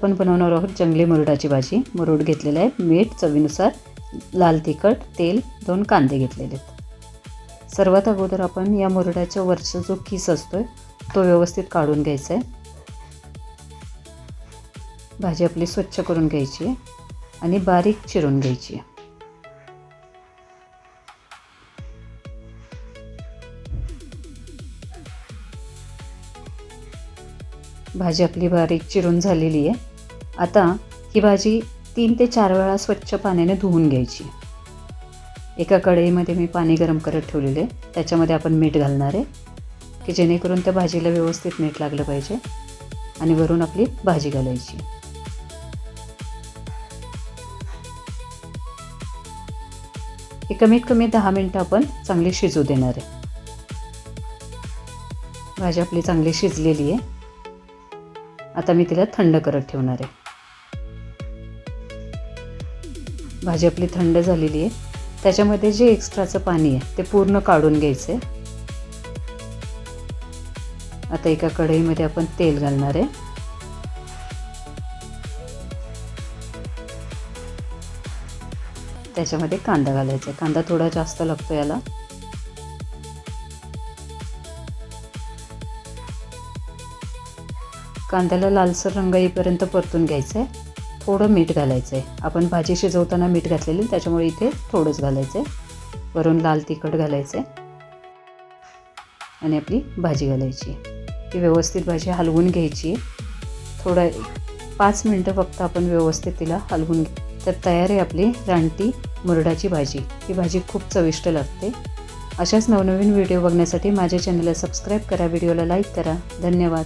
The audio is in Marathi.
आपण बनवणार आहोत जंगली मुरडाची भाजी। मुरड घेतलेला आहे, मीठ चवीनुसार, लाल तिखट, तेल, 2 कांदे घेतलेले आहेत। सर्वात अगोदर आपण या मुरडाच्या वरचा जो किस असतो तो व्यवस्थित काढून घ्यायचा आहे। भाजी आपली स्वच्छ करून घ्यायची आहे आणि बारीक चिरून घ्यायची आहे। भाजी आपली बारीक चिरून झालेली आहे। आता ही भाजी 3 ते 4 वेळा स्वच्छ पाण्याने धुवून घ्यायची। एका कढईमध्ये मी पाणी गरम करत ठेवलेले आहे, त्याच्यामध्ये आपण मीठ घालणार आहे की जेणेकरून त्या भाजीला व्यवस्थित मीठ लागलं पाहिजे आणि वरून आपली भाजी घालायची। हे कमीत कमी 10 मिनिटं आपण चांगली शिजू देणार आहे। भाजी आपली चांगली शिजलेली आहे। आता मी तिला थंड करत ठेवणार आहे। भाजी आपली थंड झालेली आहे, त्याच्यामध्ये जे एक्स्ट्राचं पाणी आहे ते पूर्ण काढून घ्यायचं आहे। आता एका कढईमध्ये आपण तेल घालणार आहे। त्याच्यामध्ये कांदा घालायचा आहे। कांदा थोडा जास्त लागतो याला। कांद्याला लालसर रंग येईपर्यंत परतून घ्यायचं आहे। थोडं मीठ घालायचं आहे। आपण भाजी शिजवताना मीठ घातलेली, त्याच्यामुळे इथे थोडंच घालायचं आहे। वरून लाल तिखट घालायचं आहे आणि आपली भाजी घालायची आहे। ती व्यवस्थित भाजी हलवून घ्यायची आहे। थोडं 5 मिनिटं फक्त आपण व्यवस्थित तिला हलवून तर तयार आहे आपली रानटी मुरडाची भाजी। ही भाजी खूप चविष्ट लागते। अशाच नवनवीन व्हिडिओ बघण्यासाठी माझ्या चॅनलला सबस्क्राईब करा, व्हिडिओला लाईक करा। धन्यवाद।